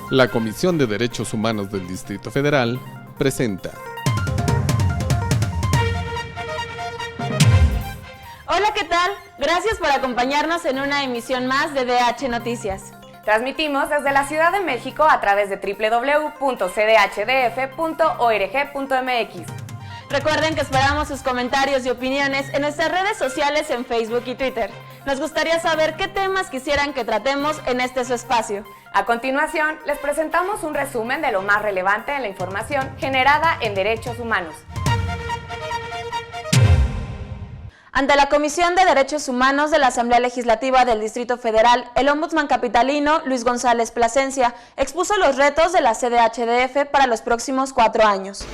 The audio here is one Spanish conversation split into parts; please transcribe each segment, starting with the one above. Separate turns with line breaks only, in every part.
La Comisión de Derechos Humanos del Distrito Federal presenta.
Hola, ¿qué tal? Gracias por acompañarnos en una emisión más de DH Noticias.
Transmitimos desde la Ciudad de México a través de www.cdhdf.org.mx.
Recuerden que esperamos sus comentarios y opiniones en nuestras redes sociales en Facebook y Twitter. Nos gustaría saber qué temas quisieran que tratemos en este su espacio.
A continuación, les presentamos un resumen de lo más relevante en la información generada en derechos humanos.
Ante la Comisión de Derechos Humanos de la Asamblea Legislativa del Distrito Federal, el ombudsman capitalino Luis González Plasencia expuso los retos de la CDHDF para los próximos 4 años.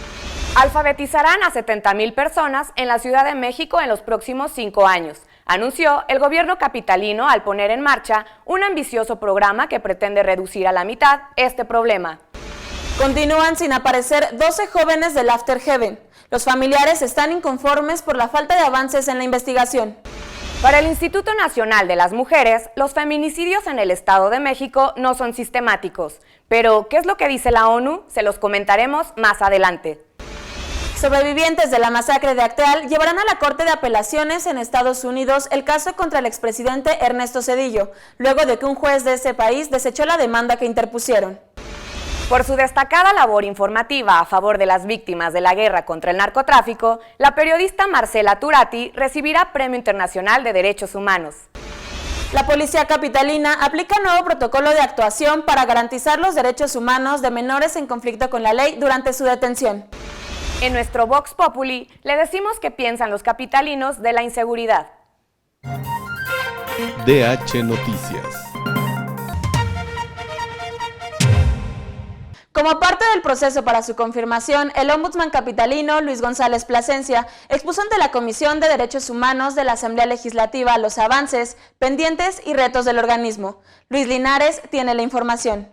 Alfabetizarán a 70,000 personas en la Ciudad de México en los próximos 5 años, anunció el gobierno capitalino al poner en marcha un ambicioso programa que pretende reducir a la mitad este problema.
Continúan sin aparecer 12 jóvenes del After Heaven. Los familiares están inconformes por la falta de avances en la investigación.
Para el Instituto Nacional de las Mujeres, los feminicidios en el Estado de México no son sistemáticos. Pero, ¿qué es lo que dice la ONU? Se los comentaremos más adelante.
Sobrevivientes de la masacre de Acteal llevarán a la Corte de Apelaciones en Estados Unidos el caso contra el expresidente Ernesto Zedillo, luego de que un juez de ese país desechó la demanda que interpusieron.
Por su destacada labor informativa a favor de las víctimas de la guerra contra el narcotráfico, la periodista Marcela Turati recibirá Premio Internacional de Derechos Humanos.
La Policía Capitalina aplica nuevo protocolo de actuación para garantizar los derechos humanos de menores en conflicto con la ley durante su detención.
En nuestro Vox Populi le decimos qué piensan los capitalinos de la inseguridad.
DH Noticias.
Como parte del proceso para su confirmación, el ombudsman capitalino Luis González Plasencia expuso ante la Comisión de Derechos Humanos de la Asamblea Legislativa los avances, pendientes y retos del organismo. Luis Linares tiene la información.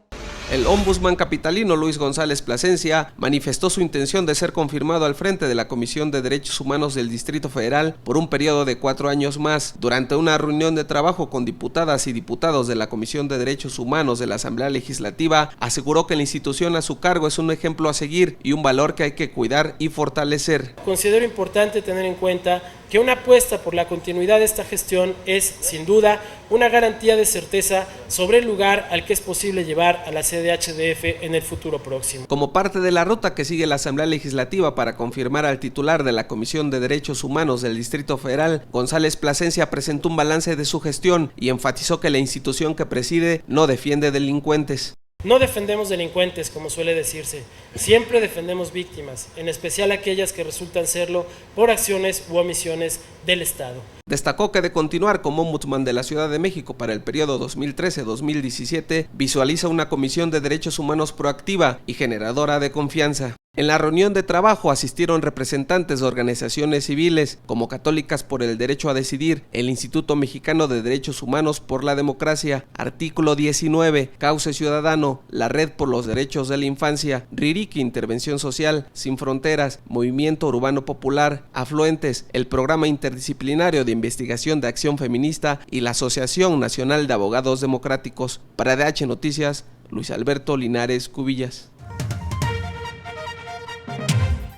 El ombudsman capitalino Luis González Plasencia manifestó su intención de ser confirmado al frente de la Comisión de Derechos Humanos del Distrito Federal por un periodo de 4 años más. Durante una reunión de trabajo con diputadas y diputados de la Comisión de Derechos Humanos de la Asamblea Legislativa, aseguró que la institución a su cargo es un ejemplo a seguir y un valor que hay que cuidar y fortalecer.
Considero importante tener en cuenta que una apuesta por la continuidad de esta gestión es, sin duda, una garantía de certeza sobre el lugar al que es posible llevar a la CDHDF en el futuro próximo.
Como parte de la ruta que sigue la Asamblea Legislativa para confirmar al titular de la Comisión de Derechos Humanos del Distrito Federal, González Plasencia presentó un balance de su gestión y enfatizó que la institución que preside no defiende delincuentes.
No defendemos delincuentes, como suele decirse, siempre defendemos víctimas, en especial aquellas que resultan serlo por acciones u omisiones del Estado.
Destacó que de continuar como ombudsman de la Ciudad de México para el periodo 2013-2017, visualiza una comisión de derechos humanos proactiva y generadora de confianza. En la reunión de trabajo asistieron representantes de organizaciones civiles como Católicas por el Derecho a Decidir, el Instituto Mexicano de Derechos Humanos por la Democracia, Artículo 19, Cauce Ciudadano, la Red por los Derechos de la Infancia, Ririki Intervención Social, Sin Fronteras, Movimiento Urbano Popular, Afluentes, el Programa Interdisciplinario de Investigación de Acción Feminista y la Asociación Nacional de Abogados Democráticos. Para DH Noticias, Luis Alberto Linares Cubillas.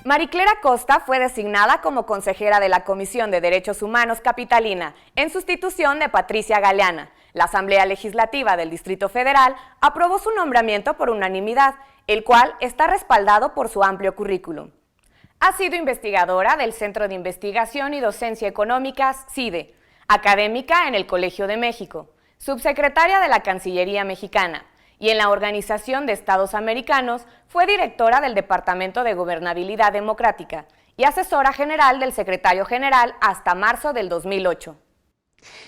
Mariclera Costa fue designada como consejera de la Comisión de Derechos Humanos Capitalina, en sustitución de Patricia Galeana. La Asamblea Legislativa del Distrito Federal aprobó su nombramiento por unanimidad, el cual está respaldado por su amplio currículum. Ha sido investigadora del Centro de Investigación y Docencia Económicas, CIDE, académica en el Colegio de México, subsecretaria de la Cancillería Mexicana, y en la Organización de Estados Americanos fue directora del Departamento de Gobernabilidad Democrática y asesora general del secretario general hasta marzo del 2008.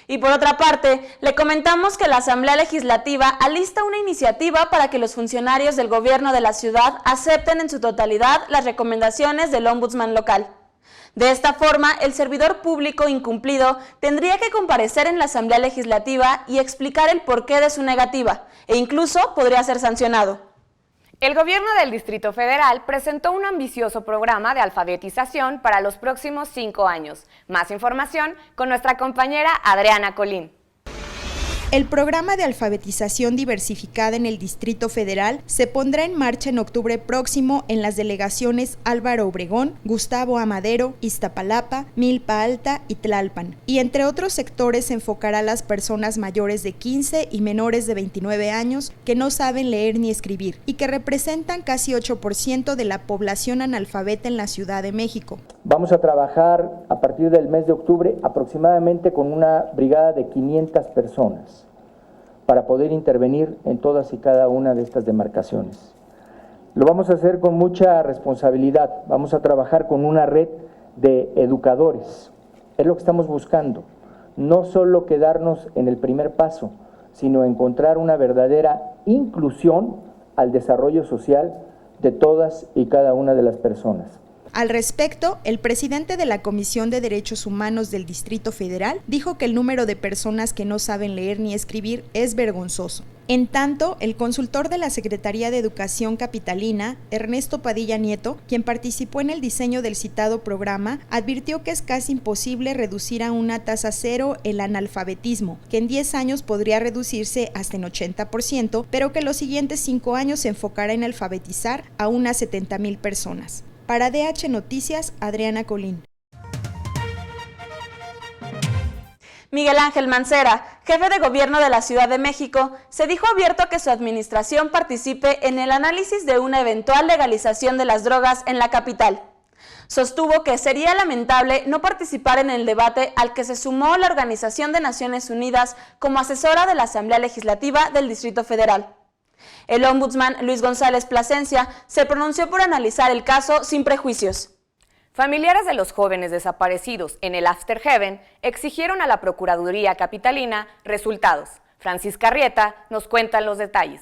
Y por otra parte, le comentamos que la Asamblea Legislativa alista una iniciativa para que los funcionarios del gobierno de la ciudad acepten en su totalidad las recomendaciones del ombudsman local. De esta forma, el servidor público incumplido tendría que comparecer en la Asamblea Legislativa y explicar el porqué de su negativa, e incluso podría ser sancionado.
El gobierno del Distrito Federal presentó un ambicioso programa de alfabetización para los próximos 5 años. Más información con nuestra compañera Adriana Colín.
El programa de alfabetización diversificada en el Distrito Federal se pondrá en marcha en octubre próximo en las delegaciones Álvaro Obregón, Gustavo Amadero, Iztapalapa, Milpa Alta y Tlalpan. Y entre otros sectores se enfocará a las personas mayores de 15 y menores de 29 años que no saben leer ni escribir y que representan casi 8% de la población analfabeta en la Ciudad de México.
Vamos a trabajar a partir del mes de octubre aproximadamente con una brigada de 500 personas para poder intervenir en todas y cada una de estas demarcaciones. Lo vamos a hacer con mucha responsabilidad, vamos a trabajar con una red de educadores, es lo que estamos buscando, no solo quedarnos en el primer paso, sino encontrar una verdadera inclusión al desarrollo social de todas y cada una de las personas.
Al respecto, el presidente de la Comisión de Derechos Humanos del Distrito Federal dijo que el número de personas que no saben leer ni escribir es vergonzoso. En tanto, el consultor de la Secretaría de Educación capitalina, Ernesto Padilla Nieto, quien participó en el diseño del citado programa, advirtió que es casi imposible reducir a una tasa cero el analfabetismo, que en 10 años podría reducirse hasta en 80%, pero que los siguientes 5 años se enfocará en alfabetizar a unas 70,000 personas. Para DH Noticias, Adriana Colín.
Miguel Ángel Mancera, jefe de gobierno de la Ciudad de México, se dijo abierto a que su administración participe en el análisis de una eventual legalización de las drogas en la capital. Sostuvo que sería lamentable no participar en el debate al que se sumó la Organización de Naciones Unidas como asesora de la Asamblea Legislativa del Distrito Federal. El ombudsman Luis González Plasencia se pronunció por analizar el caso sin prejuicios.
Familiares de los jóvenes desaparecidos en el After Heaven exigieron a la Procuraduría Capitalina resultados. Francisca Arrieta nos cuenta los detalles.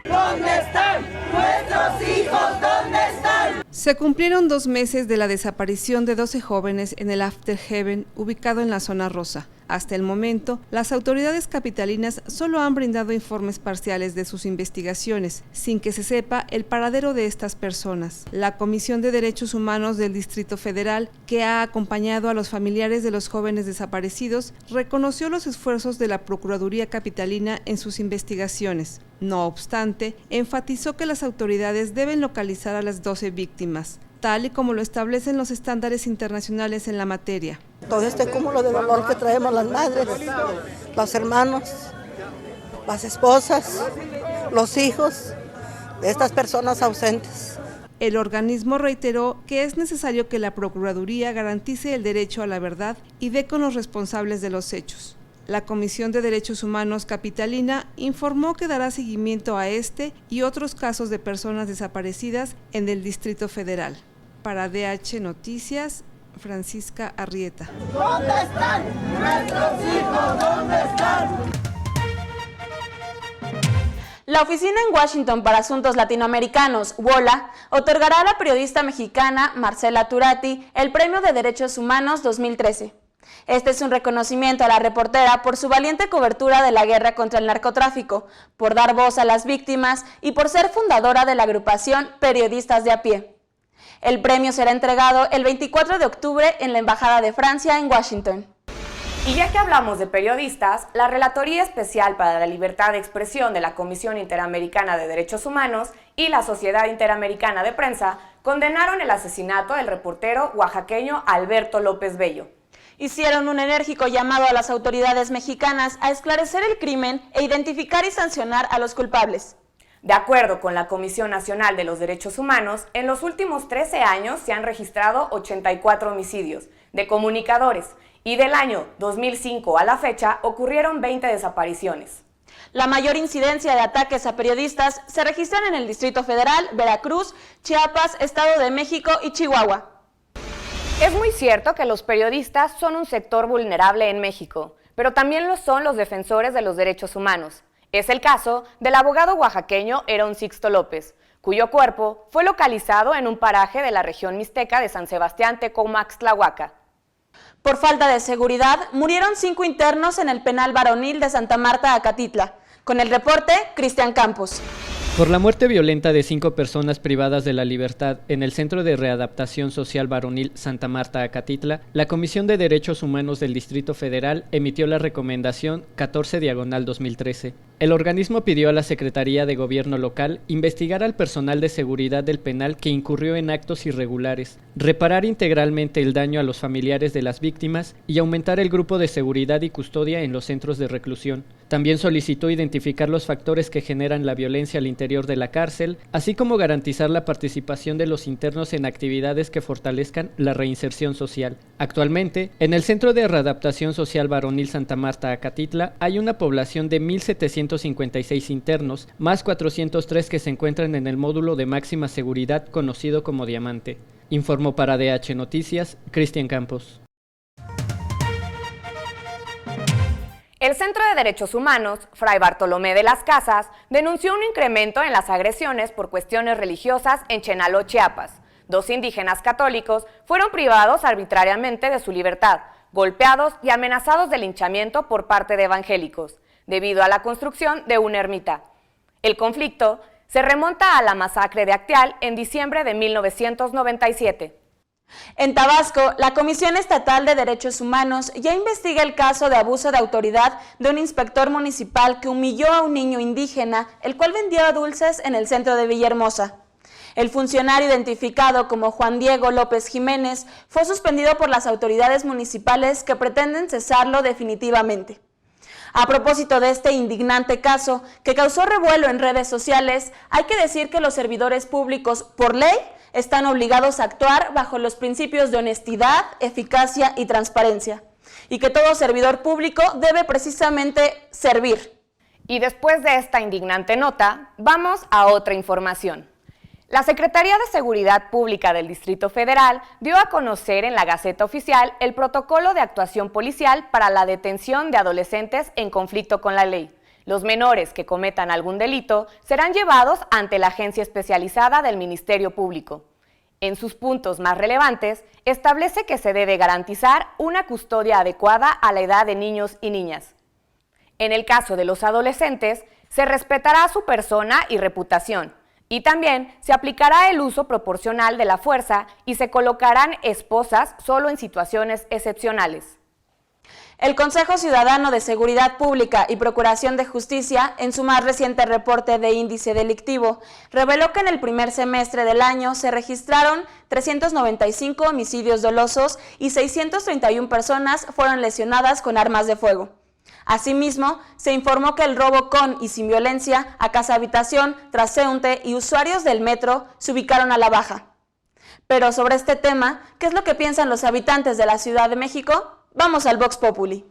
¿Dónde están nuestros hijos? ¿Dónde están?
Se cumplieron 2 meses de la desaparición de 12 jóvenes en el After Heaven, ubicado en la zona rosa. Hasta el momento, las autoridades capitalinas solo han brindado informes parciales de sus investigaciones, sin que se sepa el paradero de estas personas. La Comisión de Derechos Humanos del Distrito Federal, que ha acompañado a los familiares de los jóvenes desaparecidos, reconoció los esfuerzos de la Procuraduría Capitalina en sus investigaciones. No obstante, enfatizó que las autoridades deben localizar a las 12 víctimas, tal y como lo establecen los estándares internacionales en la materia.
Todo este cúmulo de dolor que traemos las madres, los hermanos, las esposas, los hijos de estas personas ausentes.
El organismo reiteró que es necesario que la Procuraduría garantice el derecho a la verdad y dé con los responsables de los hechos. La Comisión de Derechos Humanos capitalina informó que dará seguimiento a este y otros casos de personas desaparecidas en el Distrito Federal. Para DH Noticias, Francisca Arrieta.
¿Dónde están nuestros hijos? ¿Dónde están?
La Oficina en Washington para Asuntos Latinoamericanos, WOLA, otorgará a la periodista mexicana Marcela Turati el Premio de Derechos Humanos 2013. Este es un reconocimiento a la reportera por su valiente cobertura de la guerra contra el narcotráfico, por dar voz a las víctimas y por ser fundadora de la agrupación Periodistas de a Pie. El premio será entregado el 24 de octubre en la Embajada de Francia en Washington.
Y ya que hablamos de periodistas, la Relatoría Especial para la Libertad de Expresión de la Comisión Interamericana de Derechos Humanos y la Sociedad Interamericana de Prensa condenaron el asesinato del reportero oaxaqueño Alberto López Bello.
Hicieron un enérgico llamado a las autoridades mexicanas a esclarecer el crimen e identificar y sancionar a los culpables.
De acuerdo con la Comisión Nacional de los Derechos Humanos, en los últimos 13 años se han registrado 84 homicidios de comunicadores y del año 2005 a la fecha ocurrieron 20 desapariciones.
La mayor incidencia de ataques a periodistas se registran en el Distrito Federal, Veracruz, Chiapas, Estado de México y Chihuahua.
Es muy cierto que los periodistas son un sector vulnerable en México, pero también lo son los defensores de los derechos humanos. Es el caso del abogado oaxaqueño Herón Sixto López, cuyo cuerpo fue localizado en un paraje de la región mixteca de San Sebastián Tecomaxtlahuaca.
Por falta de seguridad, murieron 5 internos en el penal varonil de Santa Marta, Acatitla. Con el reporte, Cristian Campos.
Por la muerte violenta de 5 personas privadas de la libertad en el Centro de Readaptación Social Varonil Santa Marta Acatitla, la Comisión de Derechos Humanos del Distrito Federal emitió la recomendación 14/2013. El organismo pidió a la Secretaría de Gobierno local investigar al personal de seguridad del penal que incurrió en actos irregulares, reparar integralmente el daño a los familiares de las víctimas y aumentar el grupo de seguridad y custodia en los centros de reclusión. También solicitó identificar los factores que generan la violencia al interior de la cárcel, así como garantizar la participación de los internos en actividades que fortalezcan la reinserción social. Actualmente, en el Centro de Readaptación Social Varonil Santa Marta Acatitla hay una población de 1,756 internos, más 403 que se encuentran en el módulo de máxima seguridad conocido como Diamante. Informó para DH Noticias, Cristian Campos.
El Centro de Derechos Humanos, Fray Bartolomé de las Casas, denunció un incremento en las agresiones por cuestiones religiosas en Chenaló, Chiapas. 2 indígenas católicos fueron privados arbitrariamente de su libertad, golpeados y amenazados de linchamiento por parte de evangélicos, debido a la construcción de una ermita. El conflicto se remonta a la masacre de Acteal en diciembre de 1997.
En Tabasco, la Comisión Estatal de Derechos Humanos ya investiga el caso de abuso de autoridad de un inspector municipal que humilló a un niño indígena, el cual vendía dulces en el centro de Villahermosa. El funcionario, identificado como Juan Diego López Jiménez, fue suspendido por las autoridades municipales que pretenden cesarlo definitivamente. A propósito de este indignante caso, que causó revuelo en redes sociales, hay que decir que los servidores públicos, por ley, están obligados a actuar bajo los principios de honestidad, eficacia y transparencia, y que todo servidor público debe precisamente servir.
Y después de esta indignante nota, vamos a otra información. La Secretaría de Seguridad Pública del Distrito Federal dio a conocer en la Gaceta Oficial el protocolo de actuación policial para la detención de adolescentes en conflicto con la ley. Los menores que cometan algún delito serán llevados ante la Agencia Especializada del Ministerio Público. En sus puntos más relevantes, establece que se debe garantizar una custodia adecuada a la edad de niños y niñas. En el caso de los adolescentes, se respetará su persona y reputación, y también se aplicará el uso proporcional de la fuerza y se colocarán esposas solo en situaciones excepcionales.
El Consejo Ciudadano de Seguridad Pública y Procuración de Justicia, en su más reciente reporte de índice delictivo, reveló que en el primer semestre del año se registraron 395 homicidios dolosos y 631 personas fueron lesionadas con armas de fuego. Asimismo, se informó que el robo con y sin violencia a casa-habitación, transeúnte y usuarios del metro se ubicaron a la baja. Pero sobre este tema, ¿qué es lo que piensan los habitantes de la Ciudad de México? Vamos al Vox Populi.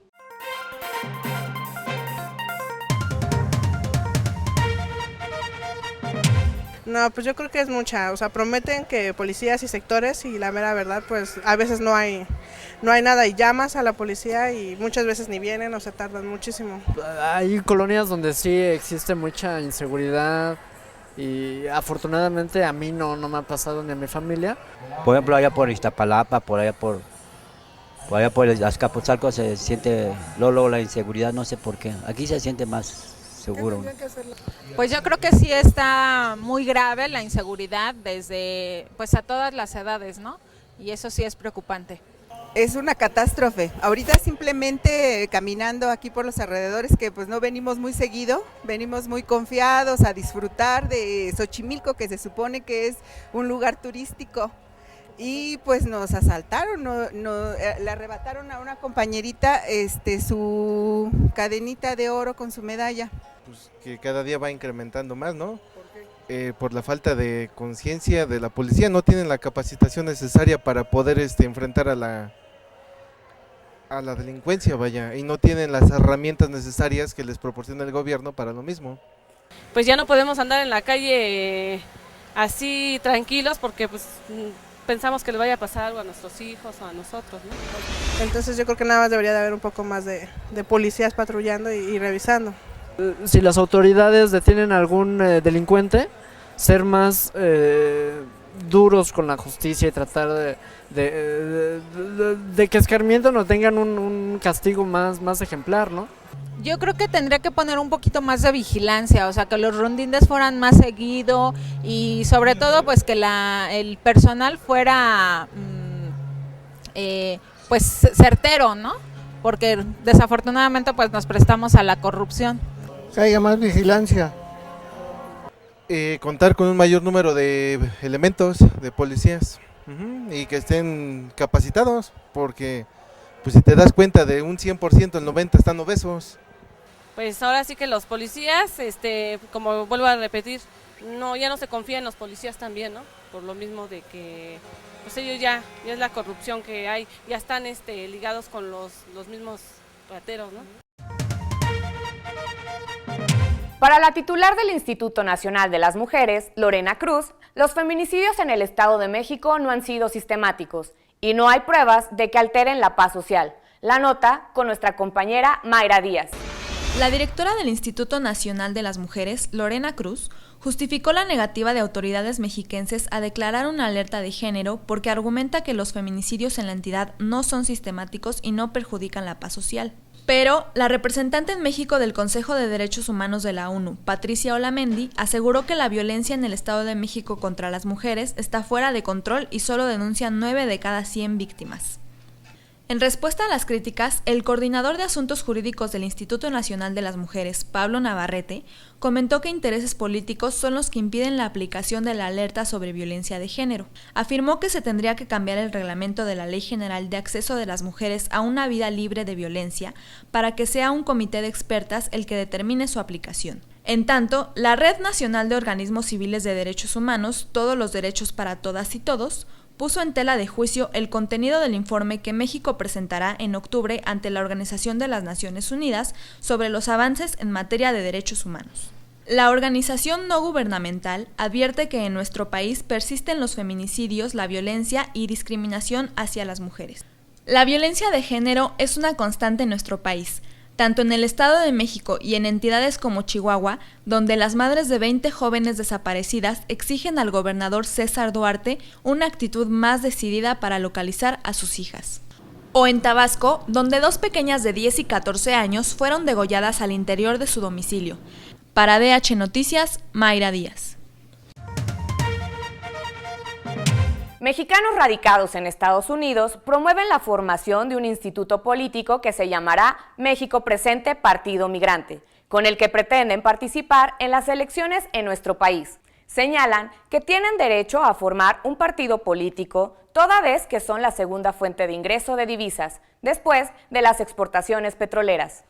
No, pues yo creo que es mucha, o sea, prometen que policías y sectores y la mera verdad, pues a veces no hay nada y llamas a la policía y muchas veces ni vienen o se tardan muchísimo.
Hay colonias donde sí existe mucha inseguridad y afortunadamente a mí no me ha pasado ni a mi familia.
Por ejemplo, allá por Iztapalapa, por allá por Azcapotzalco se siente luego la inseguridad, no sé por qué. Aquí se siente más seguro.
Pues yo creo que sí está muy grave la inseguridad desde pues a todas las edades, ¿no? Y eso sí es preocupante.
Es una catástrofe. Ahorita simplemente caminando aquí por los alrededores, que pues no venimos muy seguido, venimos muy confiados a disfrutar de Xochimilco, que se supone que es un lugar turístico. Y pues nos asaltaron, le arrebataron a una compañerita su cadenita de oro con su medalla.
Pues que cada día va incrementando más, ¿no? ¿Por qué? Por la falta de conciencia de la policía, no tienen la capacitación necesaria para poder enfrentar a la delincuencia, vaya, y no tienen las herramientas necesarias que les proporciona el gobierno para lo mismo.
Pues ya no podemos andar en la calle así tranquilos porque pues pensamos que le vaya a pasar algo a nuestros hijos o a nosotros, ¿no?
Entonces yo creo que nada más debería de haber un poco más de policías patrullando y revisando.
Si las autoridades detienen a algún delincuente, ser más duros con la justicia y tratar de que escarmiento no tengan un castigo más ejemplar, ¿no?
Yo creo que tendría que poner un poquito más de vigilancia, o sea, que los rondines fueran más seguido y sobre todo pues que el personal fuera pues certero, ¿no? Porque desafortunadamente pues nos prestamos a la corrupción.
Que haya más vigilancia.
Contar con un mayor número de elementos, de policías, y que estén capacitados, porque pues si te das cuenta de un 100%, el 90% están obesos.
Pues ahora sí que los policías, como vuelvo a repetir, ya no se confía en los policías también, ¿no? Por lo mismo de que pues ellos ya es la corrupción que hay, ya están ligados con los mismos rateros, ¿no?
Para la titular del Instituto Nacional de las Mujeres, Lorena Cruz, los feminicidios en el Estado de México no han sido sistemáticos y no hay pruebas de que alteren la paz social. La nota con nuestra compañera Mayra Díaz.
La directora del Instituto Nacional de las Mujeres, Lorena Cruz, justificó la negativa de autoridades mexiquenses a declarar una alerta de género porque argumenta que los feminicidios en la entidad no son sistemáticos y no perjudican la paz social. Pero la representante en México del Consejo de Derechos Humanos de la ONU, Patricia Olamendi, aseguró que la violencia en el Estado de México contra las mujeres está fuera de control y solo denuncian 9 de cada 100 víctimas. En respuesta a las críticas, el coordinador de Asuntos Jurídicos del Instituto Nacional de las Mujeres, Pablo Navarrete, comentó que intereses políticos son los que impiden la aplicación de la alerta sobre violencia de género. Afirmó que se tendría que cambiar el reglamento de la Ley General de Acceso de las Mujeres a una vida libre de violencia para que sea un comité de expertas el que determine su aplicación. En tanto, la Red Nacional de Organismos Civiles de Derechos Humanos, Todos los Derechos para Todas y Todos, puso en tela de juicio el contenido del informe que México presentará en octubre ante la Organización de las Naciones Unidas sobre los avances en materia de derechos humanos. La organización no gubernamental advierte que en nuestro país persisten los feminicidios, la violencia y discriminación hacia las mujeres. La violencia de género es una constante en nuestro país, tanto en el Estado de México y en entidades como Chihuahua, donde las madres de 20 jóvenes desaparecidas exigen al gobernador César Duarte una actitud más decidida para localizar a sus hijas. O en Tabasco, donde 2 pequeñas de 10 y 14 años fueron degolladas al interior de su domicilio. Para DH Noticias, Mayra Díaz.
Mexicanos radicados en Estados Unidos promueven la formación de un instituto político que se llamará México Presente Partido Migrante, con el que pretenden participar en las elecciones en nuestro país. Señalan que tienen derecho a formar un partido político toda vez que son la segunda fuente de ingreso de divisas, después de las exportaciones petroleras.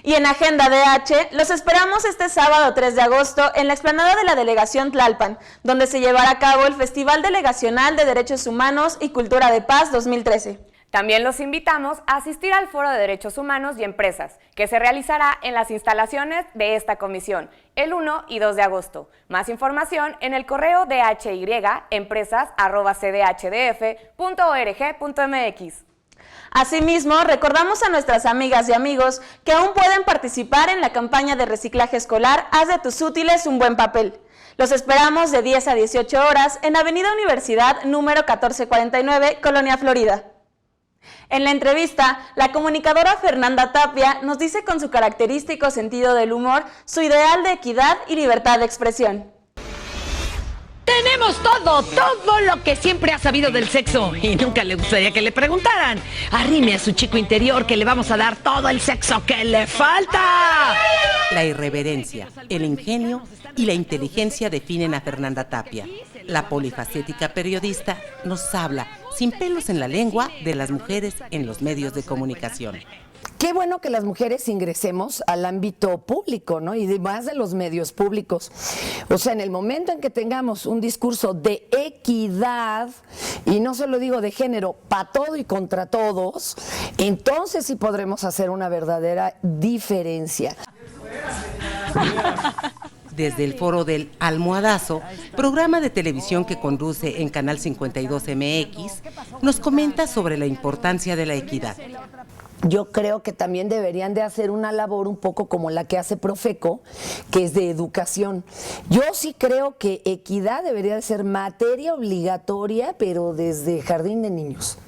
Y en Agenda DH, los esperamos este sábado 3 de agosto en la explanada de la Delegación Tlalpan, donde se llevará a cabo el Festival Delegacional de Derechos Humanos y Cultura de Paz 2013.
También los invitamos a asistir al Foro de Derechos Humanos y Empresas, que se realizará en las instalaciones de esta comisión, el 1 y 2 de agosto. Más información en el correo dhy empresas@cdhdf.org.mx.
Asimismo, recordamos a nuestras amigas y amigos que aún pueden participar en la campaña de reciclaje escolar Haz de tus útiles un buen papel. Los esperamos de 10 a 18 horas en Avenida Universidad número 1449, Colonia Florida. En la entrevista, la comunicadora Fernanda Tapia nos dice con su característico sentido del humor su ideal de equidad y libertad de expresión.
Tenemos todo lo que siempre ha sabido del sexo y nunca le gustaría que le preguntaran. Arrime a su chico interior que le vamos a dar todo el sexo que le falta.
La irreverencia, el ingenio y la inteligencia definen a Fernanda Tapia. La polifacética periodista nos habla, sin pelos en la lengua, de las mujeres en los medios de comunicación.
Qué bueno que las mujeres ingresemos al ámbito público, ¿no? Y más de los medios públicos. O sea, en el momento en que tengamos un discurso de equidad, y no solo digo de género, para todo y contra todos, entonces sí podremos hacer una verdadera diferencia.
Desde el Foro del Almohadazo, programa de televisión que conduce en Canal 52 MX, nos comenta sobre la importancia de la equidad.
Yo creo que también deberían de hacer una labor un poco como la que hace Profeco, que es de educación. Yo sí creo que equidad debería de ser materia obligatoria, pero desde jardín de niños.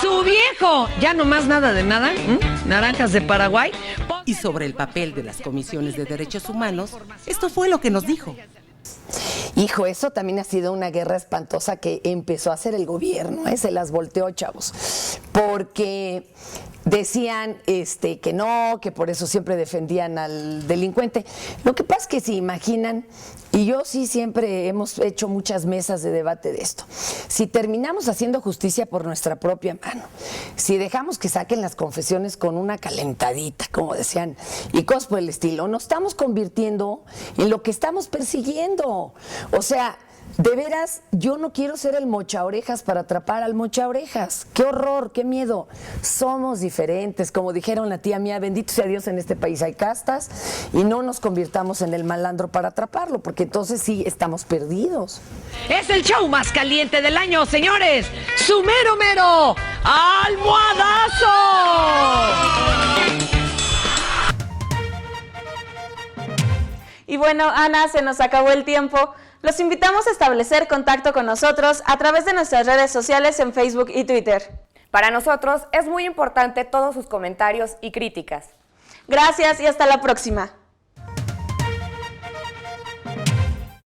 ¡Su viejo! Ya no más nada de nada. Naranjas de Paraguay.
Y sobre el papel de las comisiones de derechos humanos, esto fue lo que nos dijo.
Hijo, eso también ha sido una guerra espantosa que empezó a hacer el gobierno, se las volteó, chavos, porque decían que no, que por eso siempre defendían al delincuente. Lo que pasa es que si imaginan, y yo sí siempre hemos hecho muchas mesas de debate de esto, si terminamos haciendo justicia por nuestra propia mano, si dejamos que saquen las confesiones con una calentadita, como decían, y cosas por el estilo, nos estamos convirtiendo en lo que estamos persiguiendo. O sea, de veras, yo no quiero ser el mochaorejas para atrapar al mochaorejas. ¡Qué horror, qué miedo! Somos diferentes, como dijeron la tía mía, bendito sea Dios, en este país hay castas, y no nos convirtamos en el malandro para atraparlo, porque entonces sí estamos perdidos.
Es el show más caliente del año, señores. ¡Su mero mero! ¡Almohadazo!
Y bueno, Ana, se nos acabó el tiempo. Los invitamos a establecer contacto con nosotros a través de nuestras redes sociales en Facebook y Twitter.
Para nosotros es muy importante todos sus comentarios y críticas.
Gracias y hasta la próxima.